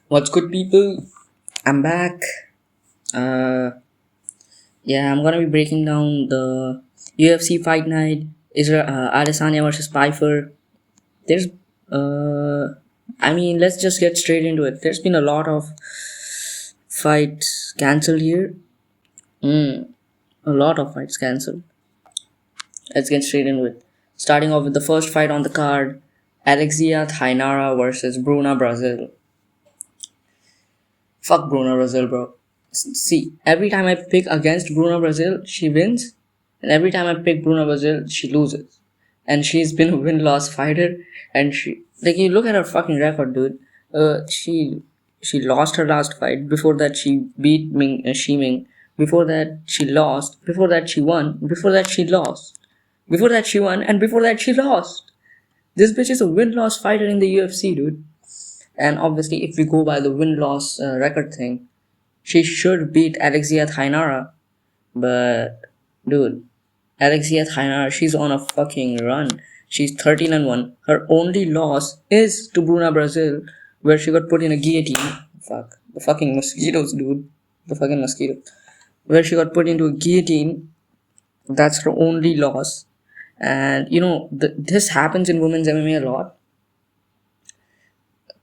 What's good, people? I'm back. Uh, yeah, I'm gonna be breaking down the UFC fight night. Adesanya versus Pyfer. There's, let's just get straight into it. There's been a lot of fights cancelled here. A lot of fights cancelled. Let's get straight into it. Starting off with the first fight on the card: Alexia Thainara versus Bruna Brazil. Fuck Bruna Brazil, bro. See, every time I pick against Bruna Brazil, she wins, and every time I pick Bruna Brazil, she loses. And she's been a win-loss fighter, and you look at her fucking record, dude. She lost her last fight. Before that, she beat Shiming. Before that, she lost. Before that, she won. Before that, she lost. Before that, she won, and before that, she lost. This bitch is a win-loss fighter in the UFC, dude. And obviously, if we go by the win-loss record thing, she should beat Alexia Thainara. But, dude, Alexia Thainara, she's on a fucking run. She's 13-1. Her only loss is to Bruna Brazil, where she got put in a guillotine. Fuck. The fucking mosquitoes, dude. The fucking mosquitoes. Where she got put into a guillotine. That's her only loss. And, this happens in women's MMA a lot.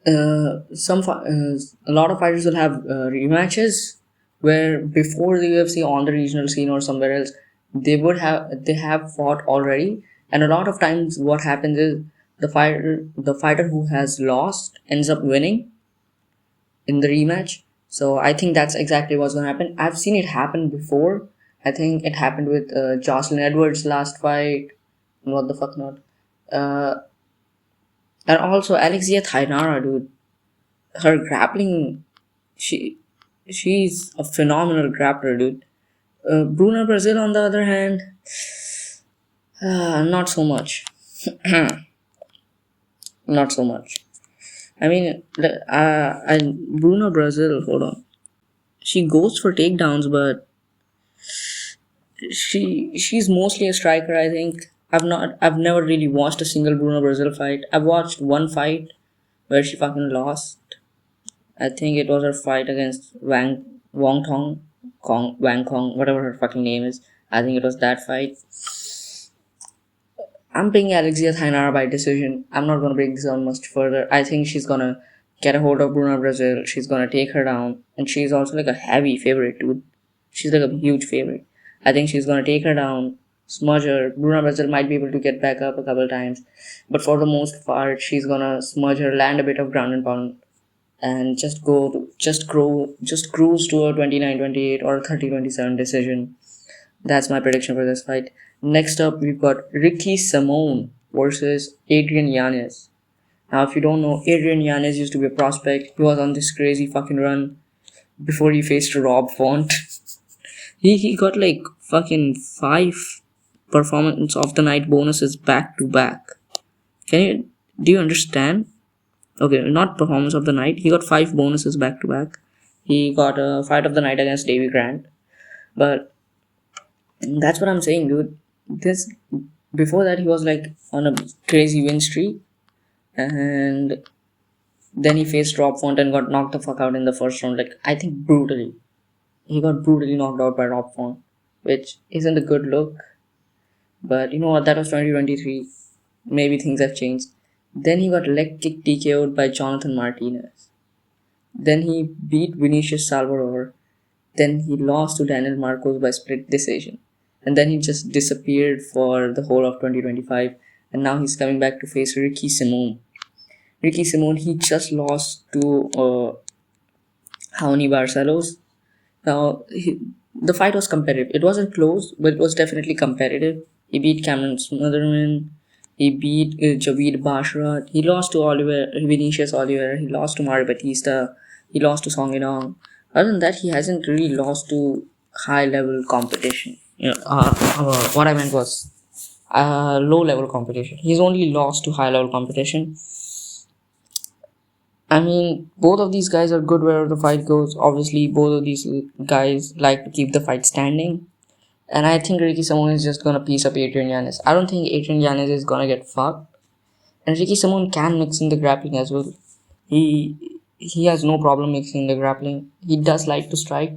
A lot of fighters will have rematches where before the UFC on the regional scene or somewhere else they have fought already, and a lot of times what happens is the fighter who has lost ends up winning in the rematch. So I think that's exactly what's gonna happen. I've seen it happen before. I think it happened with Jocelyn Edwards' last fight. What the fuck not? Uh, and also Alexia Thainara, dude. Her grappling, she she's a phenomenal grappler, dude. Bruna Brazil, on the other hand, not so much. Not so much. I mean, and Bruna Brazil, hold on. She goes for takedowns, but she's mostly a striker. I think I've never really watched a single Bruna Brazil fight. I've watched one fight where she fucking lost. I think it was her fight against Wang Kong, whatever her fucking name is. I think it was that fight. I'm picking Alexia Thainara by decision. I'm not gonna break this down much further. I think she's gonna get a hold of Bruna Brazil. She's gonna take her down, and she's also like a heavy favorite, dude. She's like a huge favorite. I think she's gonna take her down, smudge her. Bruna Brazil might be able to get back up a couple times, but for the most part, she's gonna smudge her, land a bit of ground and pound, and just cruise to a 29-28 or 30-27 decision. That's my prediction for this fight. Next up, we've got Ricky Simone versus Adrian Yanez. Now, if you don't know, Adrian Yanez used to be a prospect. He was on this crazy fucking run before he faced Rob Font. he got like fucking 5 performance of the night bonuses back to back. Do you understand? Okay, not performance of the night. He got 5 bonuses back to back. He got a fight of the night against Davy Grant. But that's what I'm saying, dude. This before that he was like on a crazy win streak, and then he faced Rob Font and got knocked the fuck out in the first round. Like, I think brutally. He got brutally knocked out by Rob Font, which isn't a good look. But you know what? That was 2023. Maybe things have changed. Then he got leg kick TKO'd by Jonathan Martinez. Then he beat Vinicius Salvador. Then he lost to Daniel Marcos by split decision. And then he just disappeared for the whole of 2025. And now he's coming back to face Ricky Simone. Ricky Simone, he just lost to Raoni Barcelos. Now, the fight was competitive. It wasn't close, but it was definitely competitive. He beat Cameron Smotherman. He beat Javid Bashrat. He lost to Vinicius Oliveira. He lost to Mario Batista. He lost to Song Yadong. Other than that, he hasn't really lost to high-level competition. What I meant was low-level competition. He's only lost to high-level competition. I mean, both of these guys are good wherever the fight goes. Obviously, both of these guys like to keep the fight standing. And I think Ricky Simone is just gonna piece up Adrian Yanez. I don't think Adrian Yanez is gonna get fucked. And Ricky Simone can mix in the grappling as well. He he has no problem mixing the grappling. He does like to strike,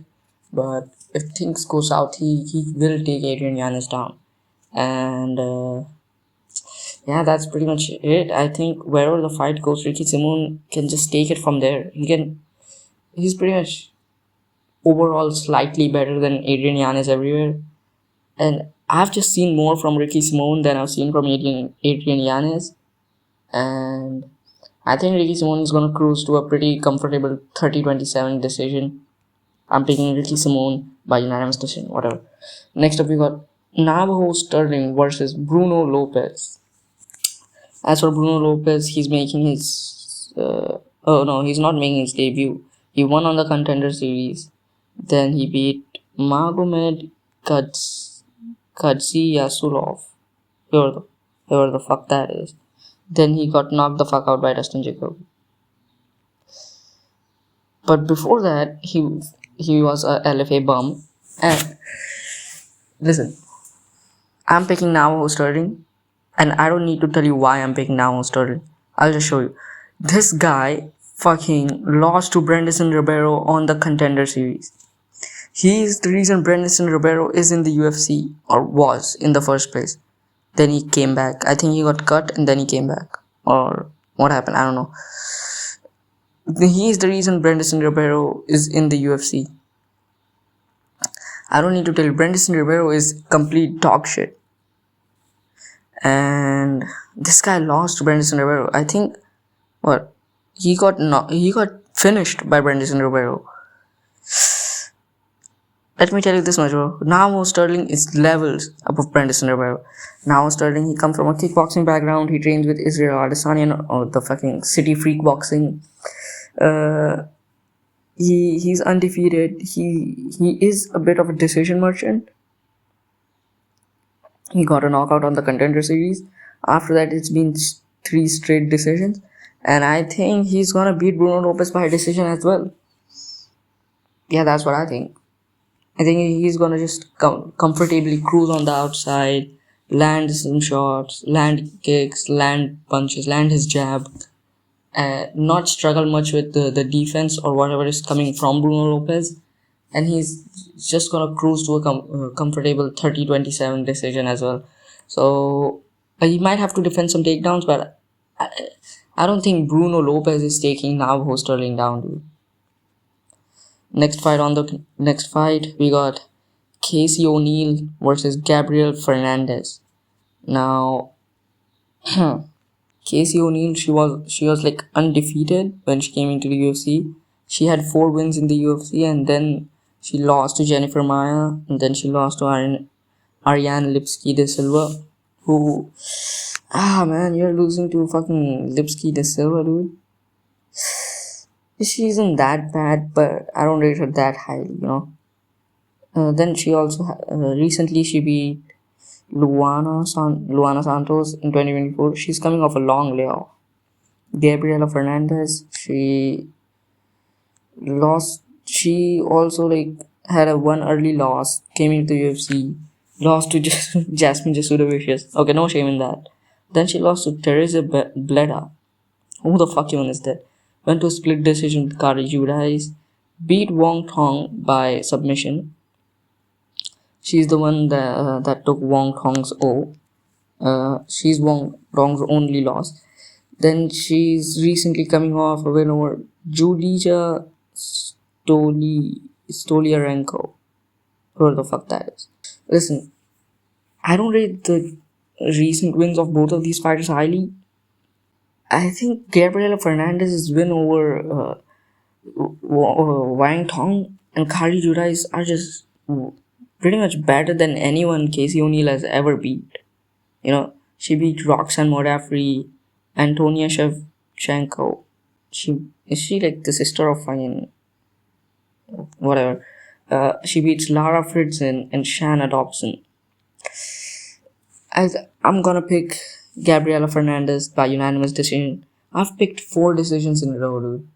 but if things go south, he will take Adrian Yanez down. And yeah, that's pretty much it. I think wherever the fight goes, Ricky Simon can just take it from there. He's pretty much overall slightly better than Adrian Yanez everywhere. And I've just seen more from Ricky Simon than I've seen from Adrian Yanez. And I think Ricky Simon is going to cruise to a pretty comfortable 30-27 decision. I'm picking Ricky Simon by unanimous decision, whatever. Next up, we got Navajo Sterling versus Bruno Lopes. As for Bruno Lopes, he's making his. Oh no, he's not making his debut. He won on the Contender Series. Then he beat Magomed Yasulov. Whoever the fuck that is. Then he got knocked the fuck out by Dustin Jacob. But before that, he was a LFA bum. And listen, I'm picking Navajo Sterling, and I don't need to tell you why I'm picking Navajo Sterling. I'll just show you. This guy fucking lost to Brandon Ribeiro on the Contender Series. He is the reason Brandon Ribeiro is in the UFC, or was in the first place. Then he came back. I think he got cut and then he came back. Or what happened? I don't know. He is the reason Brandon Ribeiro is in the UFC. I don't need to tell you, Brandon Ribeiro is complete dog shit. And this guy lost to Brandon Ribeiro. I think he got finished by Brandon Ribeiro. Let me tell you this much, bro. Now Sterling is levels above Brandon Ribeiro. Now Sterling, he comes from a kickboxing background. He trains with Israel Adesanya or the fucking City Freak Boxing. He's undefeated. He is a bit of a decision merchant. He got a knockout on the Contender Series. After that, it's been 3 straight decisions. And I think he's gonna beat Bruno Lopes by decision as well. Yeah, that's what I think. I think he's gonna just comfortably cruise on the outside, land some shots, land kicks, land punches, land his jab, not struggle much with the defense or whatever is coming from Bruno Lopes. And he's just gonna cruise to a comfortable 30-27 decision as well. So he might have to defend some takedowns, but I don't think Bruno Lopes is taking Navajo Sterling down, dude. Next fight, we got Casey O'Neill versus Gabriel Fernandes. Now, Casey O'Neill, she was like undefeated when she came into the UFC. She had 4 wins in the UFC, and then she lost to Jennifer Maia, and then she lost to Ariane Lipski de Silva, who, man, you're losing to fucking Lipski de Silva, dude. She isn't that bad, but I don't rate her that highly, you know. Then she also recently she beat Luana Santos in 2024. She's coming off a long layoff. Gabriela Fernandes, she lost. She also had a one early loss. Came into the UFC, lost to Jasmine Jasudavicius. Okay, no shame in that. Then she lost to Teresa Bleda. Who the fuck even is that? Went to a split decision with Kari Judice. Beat Wong Tong by submission. She's the one that took Wong Tong's O. She's Wong Tong's only loss. Then she's recently coming off a win over Julija Stoliarenko. Whoever the fuck that is. Listen, I don't rate the recent wins of both of these fighters highly. I think Gabriela Fernandez's win over Wang Tong and Kari Judice are just pretty much better than anyone Casey O'Neill has ever beat. You know, she beat Roxanne Modafferi, Antonia Shevchenko. Is she like the sister of fucking whatever? She beats Lara Fritzen and Shanna Dobson. I'm gonna pick Gabriela Fernandes by unanimous decision. I've picked 4 decisions in a row, dude.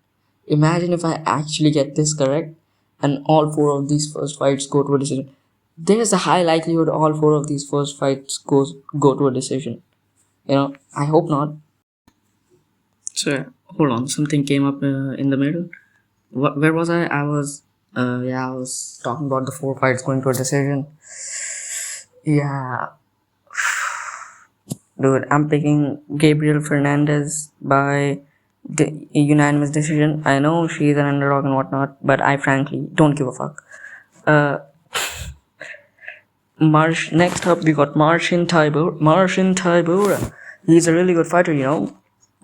Imagine if I actually get this correct and all 4 of these first fights go to a decision. There's a high likelihood all 4 of these first fights go to a decision. You know, I hope not. So Hold on, something came up in the middle. Where was I? I was talking about the 4 fights going to a decision. Yeah, dude, I'm picking Gabriel Fernandes by the unanimous decision. I know she's an underdog and whatnot, but I frankly don't give a fuck. Uh, Next up, we got Marcin Tybura. He's a really good fighter,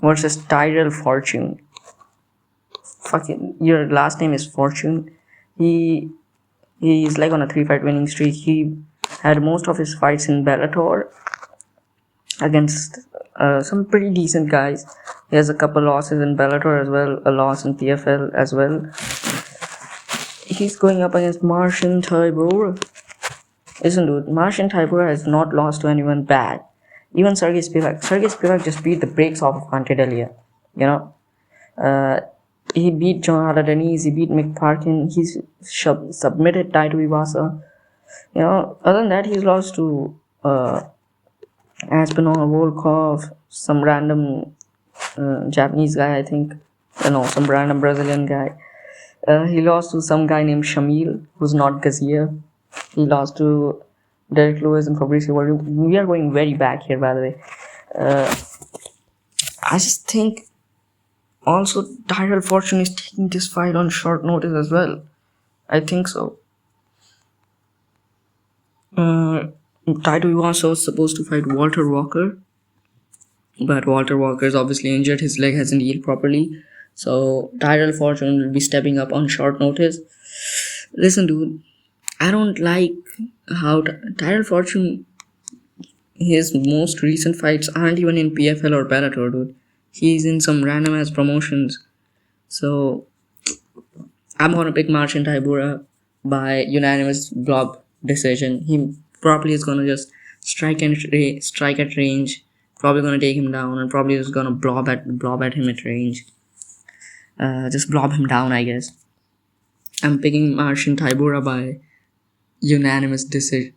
versus Tyrell Fortune. Fucking, your last name is Fortune. He he's like on a 3 fight winning streak. He had most of his fights in Bellator against some pretty decent guys. He has a couple losses in Bellator as well, a loss in PFL as well. He's going up against Marcin Tybura. Listen, dude, Marcin Tybura has not lost to anyone bad. Even Sergey Spivak just beat the brakes off of Ante Delia. He beat John Denise, he beat Mick Parkin, he's submitted Taito Iwasa. Other than that, he's lost to Aspinall, Volkov, some random Japanese guy, I think. Some random Brazilian guy. He lost to some guy named Shamil, who's not Gazia. He lost to Derek Lewis and Fabricio Werdum. We are going very back here, by the way. I just think also Tyrell Fortune is taking this fight on short notice as well. I think so. Taito Iwasa was supposed to fight Walter Walker, but Walter Walker is obviously injured. His leg hasn't healed properly. So Tyrell Fortune will be stepping up on short notice. Listen, dude, I don't like how Tyrell Fortune, his most recent fights aren't even in PFL or Bellator, dude. He's in some random ass promotions. So I'm gonna pick Marcin Tybura by unanimous blob decision. He probably is gonna just strike at range. Probably gonna take him down and probably is gonna blob at him at range. Just blob him down, I guess. I'm picking Marcin Tybura by unanimous decision.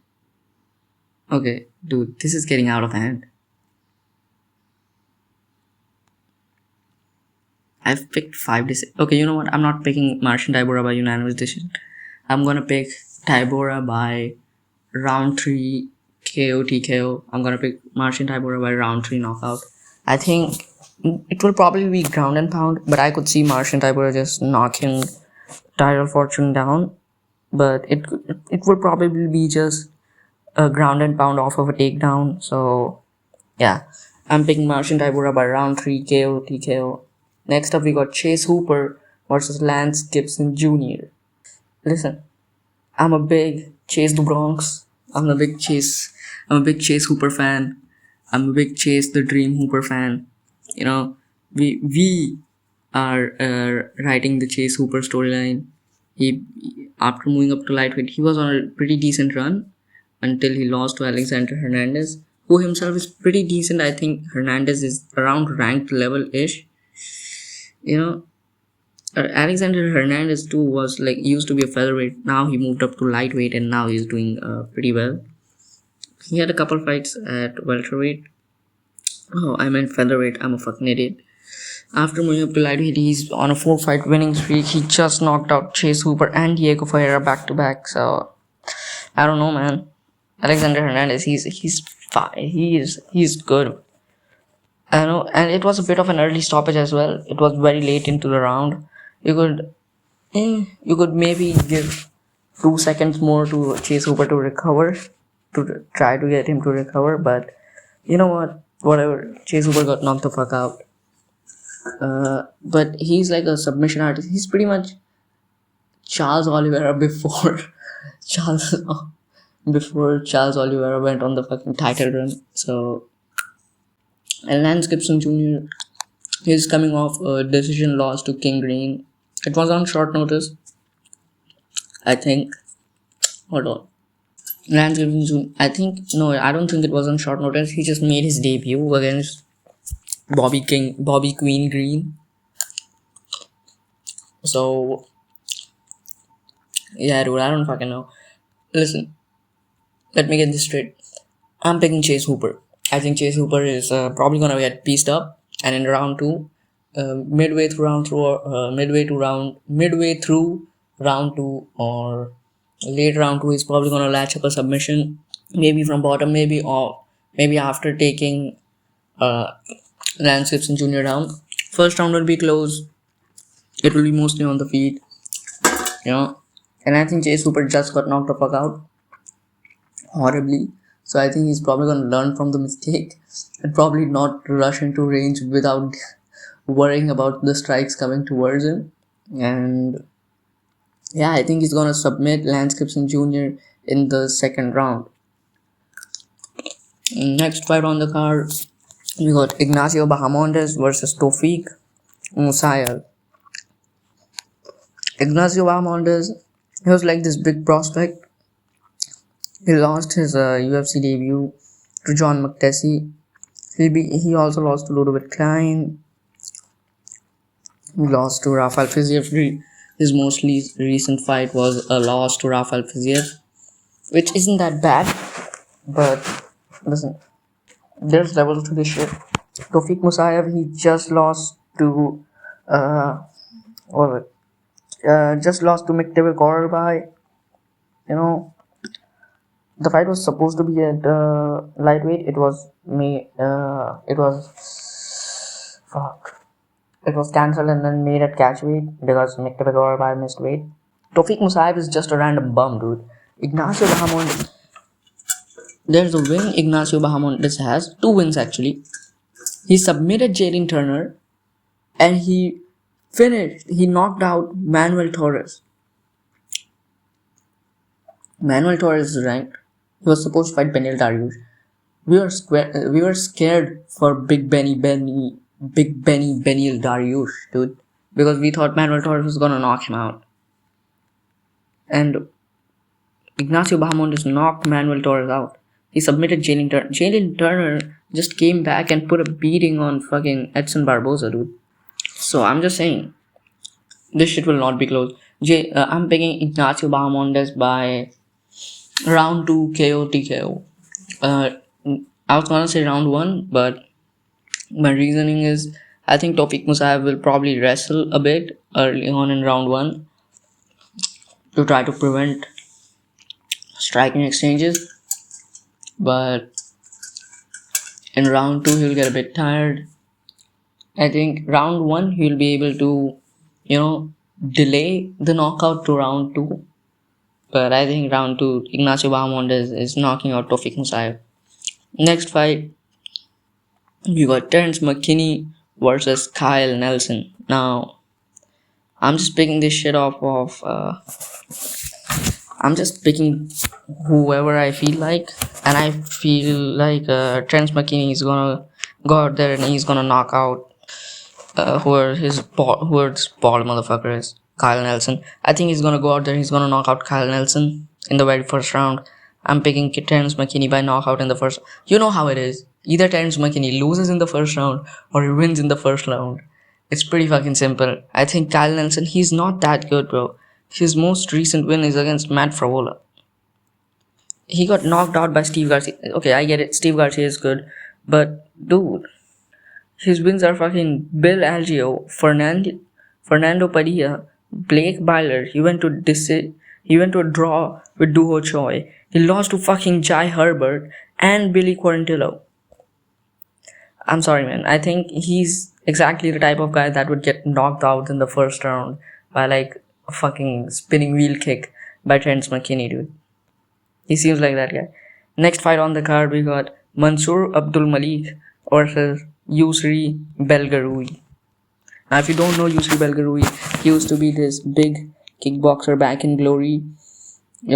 Okay, dude, this is getting out of hand. I've picked 5 decisions. Okay, you know what? I'm not picking Marcin Tybura by unanimous decision. I'm gonna pick Tybura by round 3 KO TKO. I'm gonna pick Marcin Tybura by round 3 knockout. I think it will probably be ground and pound, but I could see Marcin Tybura just knocking Tyrell Fortune down. But it would probably be just a ground and pound off of a takedown. So yeah, I'm picking Marcin Tybura by round 3 KO TKO. Next up, we got Chase Hooper versus Lance Gibson Jr. Listen, I'm a big Chase the Bronx. I'm a big Chase Hooper fan. I'm a big Chase the Dream Hooper fan. We are writing the Chase Hooper storyline. He, after moving up to lightweight, he was on a pretty decent run until he lost to Alexander Hernandez, who himself is pretty decent. I think Hernandez is around ranked level-ish. Alexander Hernandez too was used to be a featherweight. Now he moved up to lightweight and now he's doing pretty well. He had a couple fights at welterweight. Oh, I meant featherweight. I'm a fucking idiot. After moving up to lightweight, he's on a 4-fight winning streak. He just knocked out Chase Hooper and Diego Ferreira back to back. So I don't know, man. Alexander Hernandez, he's fine. He's good. I know, and it was a bit of an early stoppage as well. It was very late into the round. You could maybe give 2 seconds more to Chase Hooper to recover, to try to get him to recover. But you know what? Whatever. Chase Hooper got knocked the fuck out. But he's like a submission artist. He's pretty much Charles Oliveira before Charles Oliveira went on the fucking title run. So, and Lance Gibson Jr. is coming off a decision loss to King Green. It was on short notice, I think. Hold on. Lance Gibson Jr. I don't think it was on short notice. He just made his debut against Bobby Queen Green. So yeah, dude, I don't fucking know. Listen, let me get this straight. I'm picking Chase Hooper. I think Chase Hooper is probably gonna get pieced up, and in round 2, midway through round two or late round two, he's probably gonna latch up a submission, maybe from bottom, maybe after taking uh, Lance Gibson Jr. down. First round will be close. It will be mostly on the feet, you know. And I think Jay Super just got knocked the fuck out horribly. So I think he's probably gonna learn from the mistake and probably not rush into range without worrying about the strikes coming towards him. And yeah, I think he's gonna submit Lance Gibson Jr. in the second round. Next fight on the card, we got Ignacio Bahamondes versus Tofik Musayev. Ignacio Bahamondes, he was like this big prospect. He lost his UFC debut to John McTessie. He also lost to Ludovic Klein. He lost to Rafael Fiziev. His most recent fight was a loss to Rafael Fiziev, which isn't that bad. But listen, there's levels to this shit. Tofik Musayev, he just lost to just lost to McKinney Vs You know, the fight was supposed to be at lightweight. It was It was cancelled and then made at catchweight because McKinney Vs missed weight. Tofik Musayev is just a random bum, dude. Ignacio Bahamondes. There's a win Ignacio Bahamondes has. 2 wins actually. He submitted Jalen Turner and he knocked out Manuel Torres. Manuel Torres is ranked. He was supposed to fight Benil Dariush. We were scared for Big Benny Benil Dariush, dude, because we thought Manuel Torres was gonna knock him out. And Ignacio Bahamondes knocked Manuel Torres out. He submitted Jalen Turner. Jalen Turner just came back and put a beating on fucking Edson Barboza, dude. So I'm just saying, this shit will not be close. I'm picking Ignacio Bahamondes by round 2 KO TKO. I was gonna say round 1, but my reasoning is I think Tofik Musayev will probably wrestle a bit early on in round 1 to try to prevent striking exchanges. But in round 2 he'll get a bit tired. I think round 1 he'll be able to, delay the knockout to round 2. But I think round 2 Ignacio Bahamondes is knocking out Tofik Musayev. Next fight, you got Terence McKinney versus Kyle Nelson. Now, I'm just picking this shit off of I'm just picking whoever I feel like, and I feel like Terence McKinney is gonna go out there and he's gonna knock out whoever this bald motherfucker is, Kyle Nelson. I think he's gonna go out there, he's gonna knock out Kyle Nelson in the very first round. I'm picking Terence McKinney by knockout in the first. You know how it is. Either Terence McKinney loses in the first round or he wins in the first round. It's pretty fucking simple. I think Kyle Nelson, he's not that good, bro. His most recent win is against Matt Favola. He got knocked out by Steve Garcia. Okay, I get it. Steve Garcia is good. But, dude, his wins are fucking Bill Algeo, Fernando Padilla, Blake Byler. He went to a draw with Duho Choi. He lost to fucking Jai Herbert and Billy Quarantillo. I'm sorry, man. I think he's exactly the type of guy that would get knocked out in the first round by like a fucking spinning wheel kick by Terence McKinney, dude. He seems like that guy. Next fight on the card, we got Mansoor Abdul-Malik versus Yusri Belgaroui. Now, if you don't know Yusri Belgaroui, he used to be this big kickboxer back in glory. He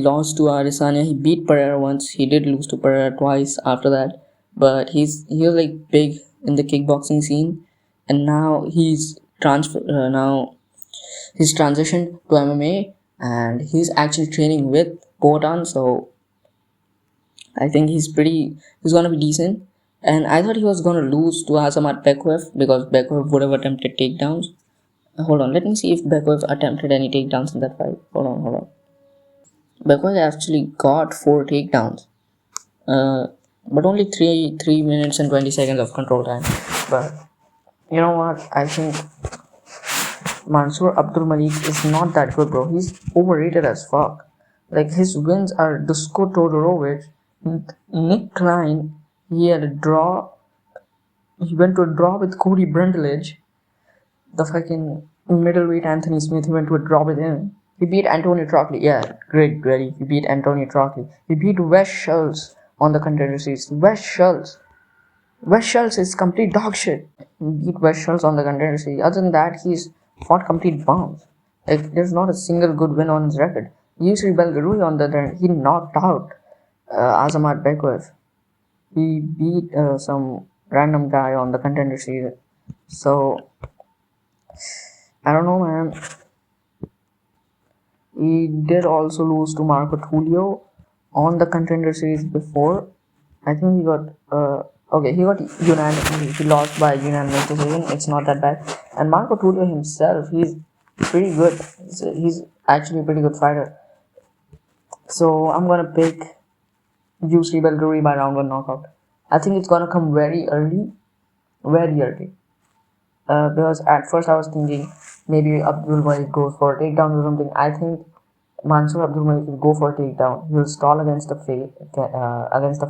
lost to Adesanya. He beat Pereira once. He did lose to Pereira twice after that. But he was like big in the kickboxing scene, and now he's transitioned to MMA, and he's actually training with Poatan. So I think he's gonna be decent. And I thought he was gonna lose to Azamat Bekwev because Bekwev would have attempted takedowns. Hold on, let me see if Bekwev attempted any takedowns in that fight. Hold on. Bekwev actually got 4 takedowns. But only 3 minutes and 20 seconds of control time. But You know what? I think Mansoor Abdul-Malik is not that good, bro. He's overrated as fuck. Like, his wins are Dusko Todorovic, Nick Klein. He had a draw. He went to a draw with Cody Brundledge. The fucking middleweight Anthony Smith, he went to a draw with him. He beat Antonio Trockley. Yeah, great, Grady. He beat Antonio Trockley. He beat Wes Schultz on the contender series. Wes Schultz. Wes Schultz is complete dog shit. He beat Wes Schultz on the contender series. Other than that, he's fought complete bombs. Like, there's not a single good win on his record. Yusri Belgaroui on the other hand, he knocked out Azamat Bekwev. He beat some random guy on the contender series. So, I don't know, man. He did also lose to Marco Tulio on the contender series before. I think he got he got unanimous. He lost by unanimous decision. It's not that bad. And Marco Tulio himself, he's pretty good. He's actually a pretty good fighter. So I'm gonna pick Yusri Belgaroui by round 1 knockout. I think it's gonna come very early. Because at first I was thinking maybe Abdul-Malik goes for a takedown or something. I think Mansoor Abdul-Malik will go for a takedown. He'll stall against the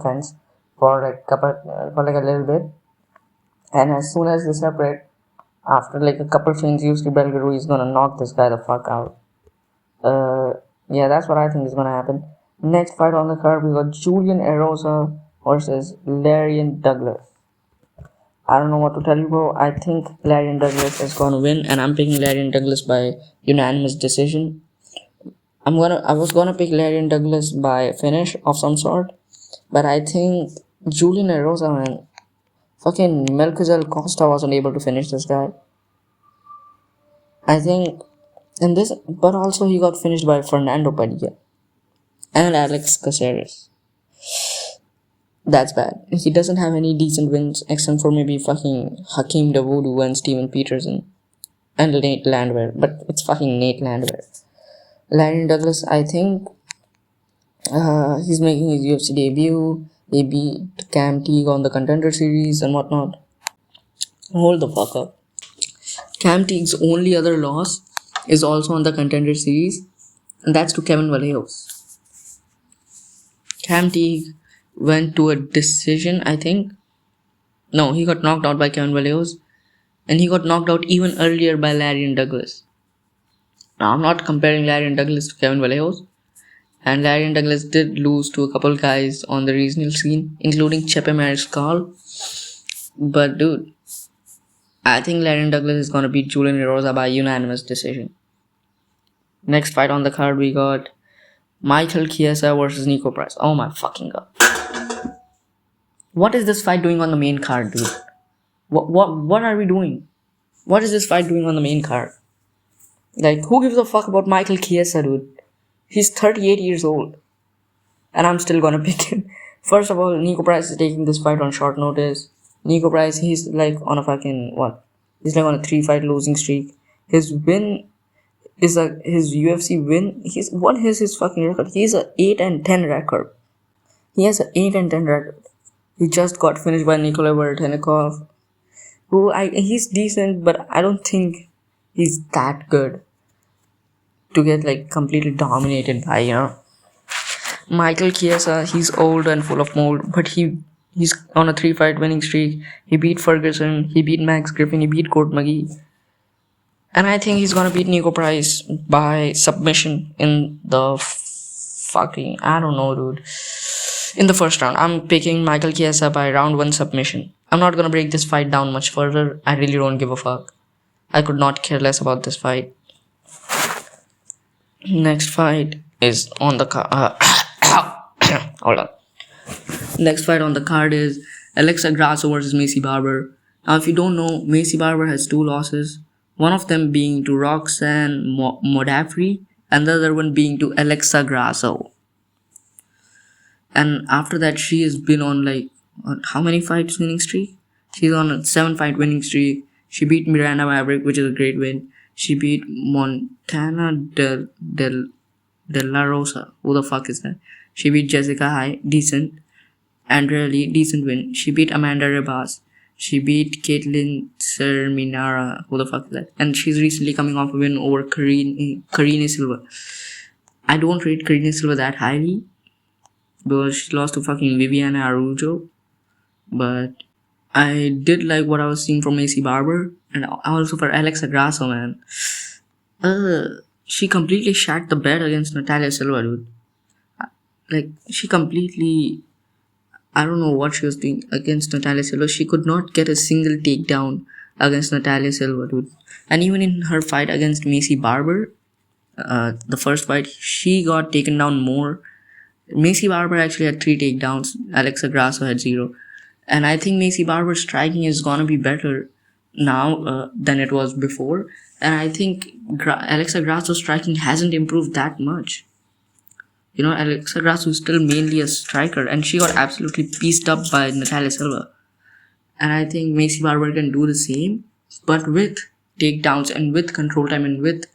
fence for like a little bit, and as soon as they separate, after like a couple swings, usually Belgaroui is gonna knock this guy the fuck out. Yeah, that's what I think is gonna happen. Next fight on the card, we got Julian Erosa versus Larian Douglas. I don't know what to tell you, bro. I think Larian Douglas is gonna win, and I'm picking Larian Douglas by unanimous decision. I was gonna pick Larian Douglas by finish of some sort, but I think Julian Erosa, man, fucking Melquizel Costa wasn't able to finish this guy. I think in this, but also he got finished by Fernando Padilla and Alex Caceres. That's bad. He doesn't have any decent wins except for maybe fucking Hakeem Dawodu and Steven Peterson and Nate Landwehr, but it's fucking Nate Landwehr. Larian Douglas, I think he's making his UFC debut. He beat Cam Teague on the contender series and whatnot. Hold the fuck up. Cam Teague's only other loss is also on the contender series, and that's to Kevin Vallejos. Cam Teague went to a decision, I think. No, he got knocked out by Kevin Vallejos, and he got knocked out even earlier by Larian Douglas. Now, I'm not comparing Larian Douglas to Kevin Vallejos, and Larian Douglas did lose to a couple guys on the regional scene, including Chepe Mariscal. But dude, I think Larian Douglas is gonna beat Julian Erosa by unanimous decision. Next fight on the card, we got Michael Chiesa versus Nico Price. Oh my fucking god. What is this fight doing on the main card, dude? What are we doing? What is this fight doing on the main card? Like, who gives a fuck about Michael Chiesa, dude? He's 38 years old. And I'm still gonna pick him. First of all, Nico Price is taking this fight on short notice. Nico Price, he's like on a fucking, He's like on a 3-fight losing streak. His win is his UFC win. What is his fucking record? He's a 8-10 record. He has a 8-10 record. He just got finished by Nikolai Vertenikov, he's decent, but I don't think he's that good to get like completely dominated by, Michael Chiesa. He's old and full of mold, but he's on a 3-fight winning streak. He beat Ferguson, he beat Max Griffin, he beat Court McGee. And I think he's gonna beat Nico Price by submission in the fucking, I don't know, dude. In the first round. I'm picking Michael Chiesa by round 1 submission. I'm not gonna break this fight down much further. I really don't give a fuck. I could not care less about this fight. Next fight is on the card. Hold on. Next fight on the card is Alexa Grasso versus Macy Barber. Now, if you don't know, Macy Barber has 2 losses. One of them being to Roxanne Modafferi, and the other one being to Alexa Grasso. And after that, she has been on like how many fights winning streak? She's on a 7-fight winning streak. She beat Miranda Maverick, which is a great win. She beat Montana de la Rosa. Who the fuck is that? She beat Jessica High, decent. Andrea Lee, decent win. She beat Amanda Ribas. She beat Caitlin Serminara. Who the fuck is that? And she's recently coming off a win over Karine Silva. I don't rate Karine Silva that highly because she lost to fucking Viviana Araújo. But I did like what I was seeing from Macy Barber, and also for Alexa Grasso, man. She completely shat the bed against Natalia Silva, dude. Like, she completely... I don't know what she was doing against Natalia Silva. She could not get a single takedown against Natalia Silva, dude. And even in her fight against Macy Barber, the first fight, she got taken down more. Macy Barber actually had 3 takedowns. Alexa Grasso had 0. And I think Macy Barber's striking is gonna be better now than it was before. And I think Alexa Grasso's striking hasn't improved that much. You know, Alexa Grasso is still mainly a striker, and she got absolutely pieced up by Natalia Silva. And I think Macy Barber can do the same, but with takedowns and with control time and with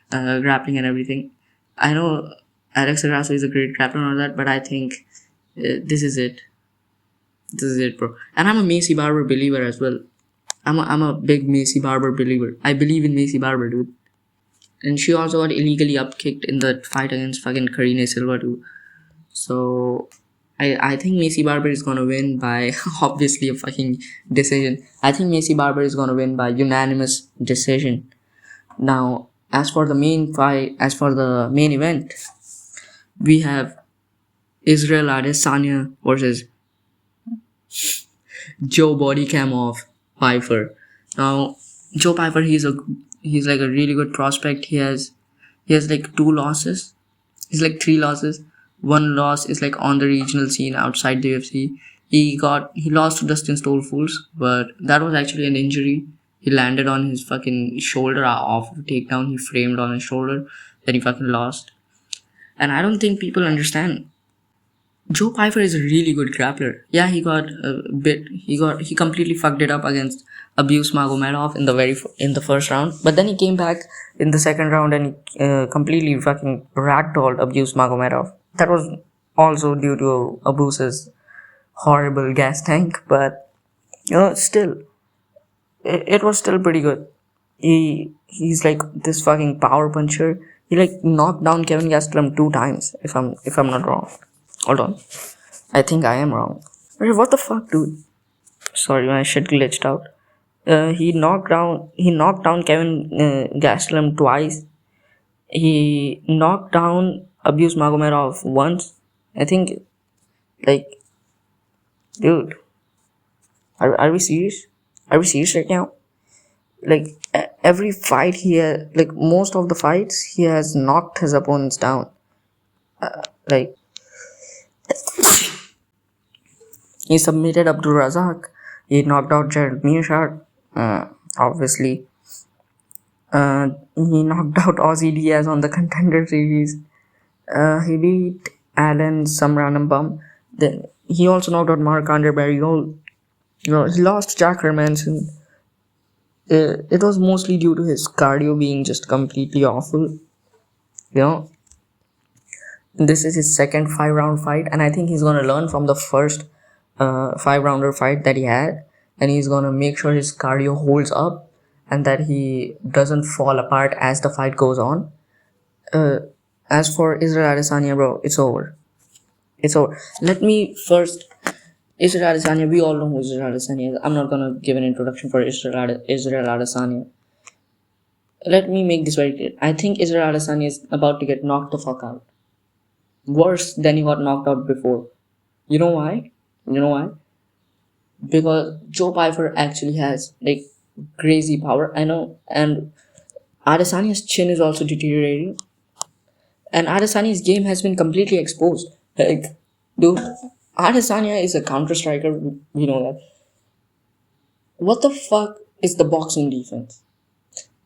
grappling and everything. I know Alexa Grasso is a great grappler and all that, but I think this is it. This is it, bro. And I'm a Macy Barber believer as well. I'm a big Macy Barber believer. I believe in Macy Barber, dude. And she also got illegally upkicked in the fight against fucking Karine Silva too. So I think Macy Barber is gonna win by obviously a fucking decision. I think Macy Barber is gonna win by unanimous decision. Now, as for the main event, we have Israel Adesanya versus Joe Bodycam of Pyfer. Now, Joe Pyfer, he's like a really good prospect. He has like 2 losses. He's like 3 losses. 1 loss is like on the regional scene outside the UFC. He lost to Dustin Stolfools, but that was actually an injury. He landed on his fucking shoulder off of a takedown. He framed on his shoulder. Then he fucking lost. And I don't think people understand. Joe Pyfer is a really good grappler. Yeah, he completely fucked it up against Abuse Magomedov in the first round, but then he came back in the second round and completely fucking ragdolled Abuse Magomedov. That was also due to Abuse's horrible gas tank, but still, it was still pretty good. He's like this fucking power puncher. He like knocked down Kevin Gastelum 2 times, if I'm not wrong. Hold on. I think I am wrong. What the fuck, dude? Sorry, my shit glitched out. He knocked down Kevin Gastelum twice. He knocked down Abuse Magomedov once. I think, like, dude, are we serious? Are we serious right now? Like, every fight like, most of the fights, he has knocked his opponents down. Like, he submitted Abdul Razak. He knocked out Jared Mearshart. Obviously. He knocked out Ozzy Diaz on the Contender Series. He beat Alan some random bum. Then he also knocked out Marc-Andre Barriol. He lost Jack Hermanson. It was mostly due to his cardio being just completely awful. This is his second 5-round fight, and I think he's gonna learn from the first 5-rounder fight that he had, and he's gonna make sure his cardio holds up and that he doesn't fall apart as the fight goes on. As for Israel Adesanya, bro, it's over. Let me first... Israel Adesanya, we all know who Israel Adesanya is. I'm not gonna give an introduction for Israel Adesanya. Let me make this very clear. I think Israel Adesanya is about to get knocked the fuck out. Worse than he got knocked out before. You know why? Because Joe Pyfer actually has like crazy power. I know, and Adesanya's chin is also deteriorating. And Adesanya's game has been completely exposed. Like, dude, Adesanya is a counter striker. We know that. What the fuck is the boxing defense?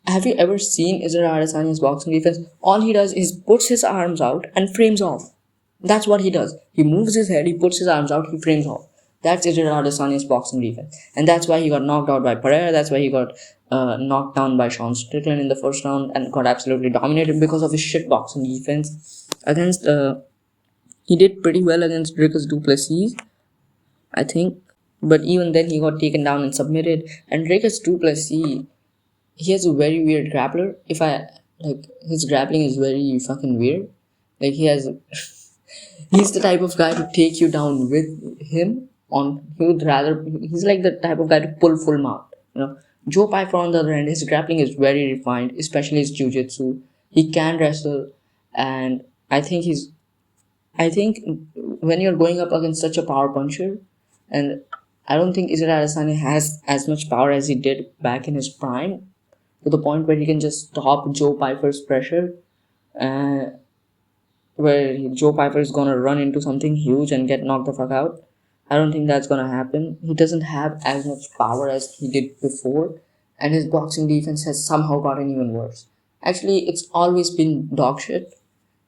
Have you ever seen Israel Adesanya's boxing defense? All he does is puts his arms out and frames off. That's what he does. He moves his head, he puts his arms out, he frames off. That's Israel Adesanya's boxing defense. And that's why he got knocked out by Pereira. That's why he got knocked down by Sean Strickland in the first round and got absolutely dominated because of his shit boxing defense. He did pretty well against Dricus du Plessis, I think. But even then, he got taken down and submitted. And Dracus 2 plus C, he has a very weird grappler. If I like, his grappling is very fucking weird. Like, he's the type of guy to take you down with him. He would rather, he's like the type of guy to pull full mount. Joe Piper on the other hand, his grappling is very refined, especially his jiu-jitsu. He can wrestle, and I think when you're going up against such a power puncher, and I don't think Israel Adesanya has as much power as he did back in his prime, to the point where he can just stop Joe Piper's pressure, uh, where Joe Piper is gonna run into something huge and get knocked the fuck out. I don't think that's gonna happen. He doesn't have as much power as he did before, and his boxing defense has somehow gotten even worse. Actually, it's always been dog shit.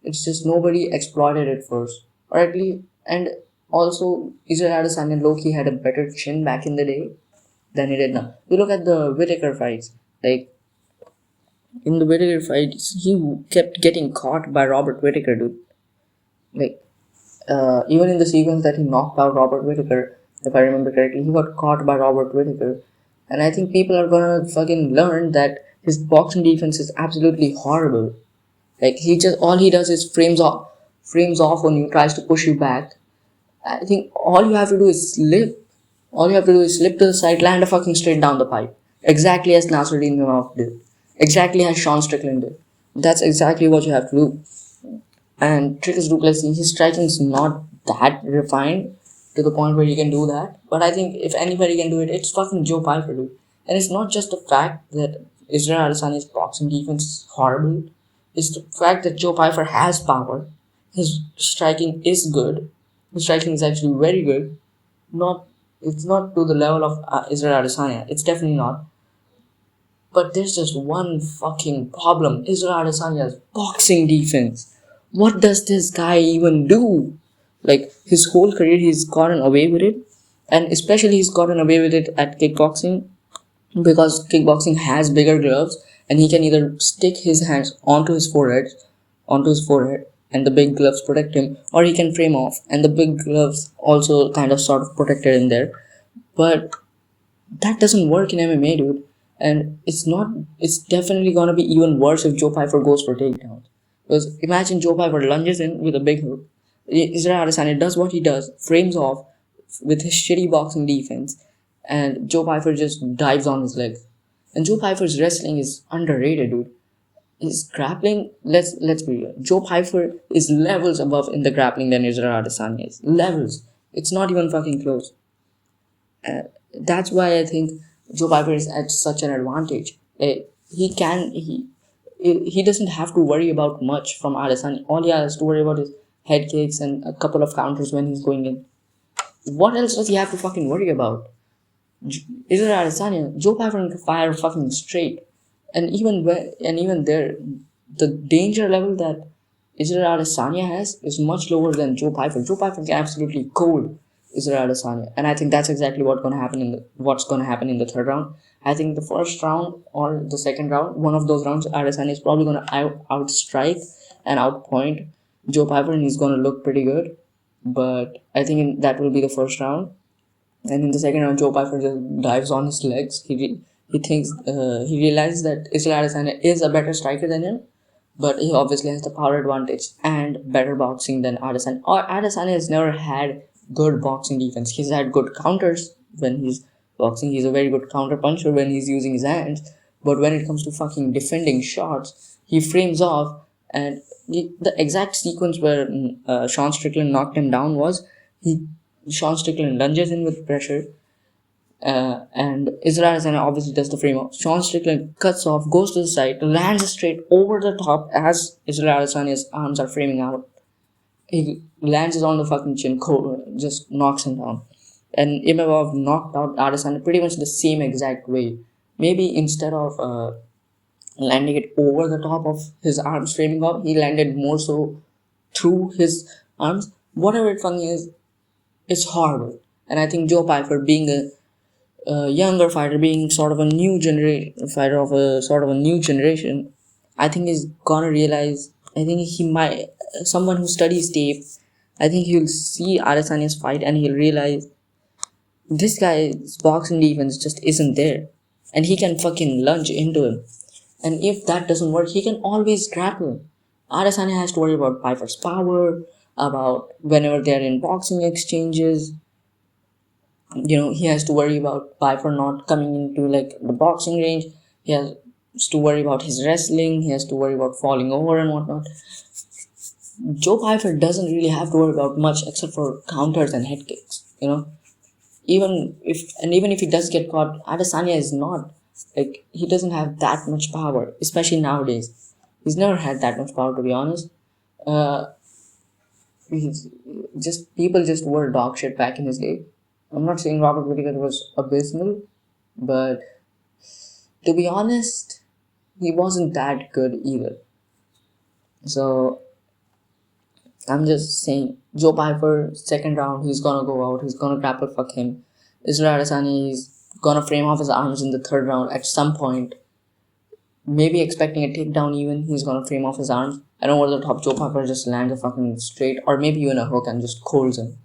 It's just nobody exploited it first, or at least, and also Israel Adesanya low-key had a better chin back in the day than he did now. You look at the Whitaker fights, like in the Whitaker fights, he kept getting caught by Robert Whitaker, dude. Like, even in the sequence that he knocked out Robert Whitaker, if I remember correctly, he got caught by Robert Whitaker. And I think people are gonna fucking learn that his boxing defense is absolutely horrible. Like, all he does is frames off on you, tries to push you back. I think all you have to do is slip. All you have to do is slip to the side, land a fucking straight down the pipe. Exactly as Nasruddin Imavov did. Exactly as Sean Strickland did. That's exactly what you have to do. And Dricus Du Plessis, his striking is not that refined to the point where he can do that. But I think if anybody can do it, it's fucking Joe Piper, dude. And it's not just the fact that Israel Adesanya's boxing defense is horrible. It's the fact that Joe Piper has power. His striking is good. His striking is actually very good. It's not to the level of Israel Adesanya. It's definitely not. But there's just one fucking problem. Israel Adesanya's boxing defense. What does this guy even do? Like, his whole career, he's gotten away with it. And especially, he's gotten away with it at kickboxing, because kickboxing has bigger gloves, and he can either stick his hands onto his forehead, and the big gloves protect him, or he can frame off, and the big gloves also kind of sort of protected in there. But that doesn't work in MMA, dude. And it's definitely gonna be even worse if Joe Piper goes for takedowns. Because imagine Joe Piper lunges in with a big hook. Israel Adesanya does what he does, frames off with his shitty boxing defense, and Joe Piper just dives on his leg. And Joe Piper's wrestling is underrated, dude. His grappling, let's be real. Joe Piper is levels above in the grappling than Israel Adesanya is. Levels. It's not even fucking close. That's why I think Joe Piper is at such an advantage. He doesn't have to worry about much from Adesanya. All he has to worry about is head kicks and a couple of counters when he's going in. What else does he have to fucking worry about? Israel Adesanya, Joe Piper can fire fucking straight, and even there, the danger level that Israel Adesanya has is much lower than Joe Piper. Joe Piper can absolutely cold Israel Adesanya, and I think that's exactly what's gonna happen in the third round. I think the first round or the second round, one of those rounds, Adesanya is probably gonna outstrike and outpoint Joe Piper, and he's gonna look pretty good. But I think that will be the first round. And in the second round, Joe Piper just dives on his legs. He realizes that Israel Adesanya is a better striker than him, but he obviously has the power advantage and better boxing than Adesanya. Or Adesanya has never had good boxing defense. He's had good counters when he's boxing. He's a very good counter puncher when he's using his hands. But when it comes to fucking defending shots, he frames off. And the exact sequence where Sean Strickland knocked him down was Sean Strickland lunges in with pressure, and Israel Adesanya obviously does the frame off. Sean Strickland cuts off, goes to the side, lands straight over the top as Israel Adesanya's arms are framing out. He lands on the fucking chin, just knocks him down. And Imavov knocked out Adesanya pretty much the same exact way. Maybe instead of landing it over the top of his arms framing off, he landed more so through his arms. Whatever it fucking is, it's horrible. And I think Joe Piper, being a younger fighter, being sort of a new generation fighter of a sort of a new generation, I think he's gonna realize. I think he might, someone who studies tape, I think he'll see Adesanya's fight and he'll realize This guy's boxing defense just isn't there. And he can fucking lunge into him. And if that doesn't work, he can always grapple. Adesanya has to worry about Pyfer's power, about whenever they're in boxing exchanges. He has to worry about Pyfer not coming into like the boxing range. He has to worry about his wrestling. He has to worry about falling over and whatnot. Joe Pyfer doesn't really have to worry about much except for counters and head kicks. Even if he does get caught, Adesanya is not like he doesn't have that much power, especially nowadays. He's never had that much power, to be honest. Uh, he's just people just were dog shit back in his day. I'm not saying Robert Whittaker was abysmal, but to be honest, he wasn't that good either. So I'm just saying, Joe Piper, second round, he's gonna go out, he's gonna grapple fuck him. Israel Adesanya is gonna frame off his arms in the third round at some point. Maybe expecting a takedown even, he's gonna frame off his arms. And over the top, Joe Piper just lands a fucking straight, or maybe even a hook and just colds him.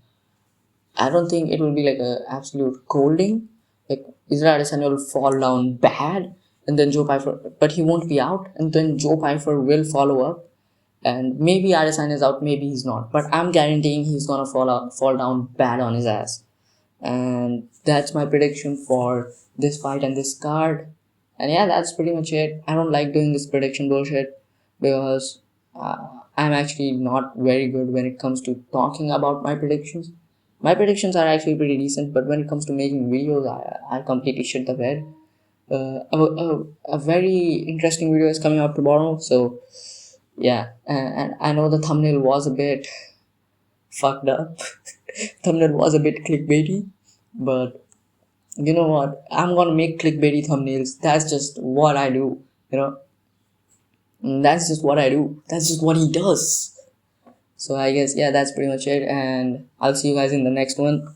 I don't think it will be like a absolute colding. Like Israel Adesanya will fall down bad, and then Joe Piper, but he won't be out, and then Joe Piper will follow up, and maybe Adesanya is out, maybe he's not, but I'm guaranteeing he's gonna fall down bad on his ass, and that's my prediction for this fight and this card. And yeah, that's pretty much it. I don't like doing this prediction bullshit because I'm actually not very good when it comes to talking about my predictions. My predictions are actually pretty decent, but when it comes to making videos, I completely shit the bed. A very interesting video is coming out tomorrow, so yeah, and I know the thumbnail was a bit fucked up. Thumbnail was a bit clickbaity, but you know what? I'm gonna make clickbaity thumbnails. That's just what I do. You know, that's just what I do. That's just what he does. So I guess yeah, that's pretty much it, and I'll see you guys in the next one.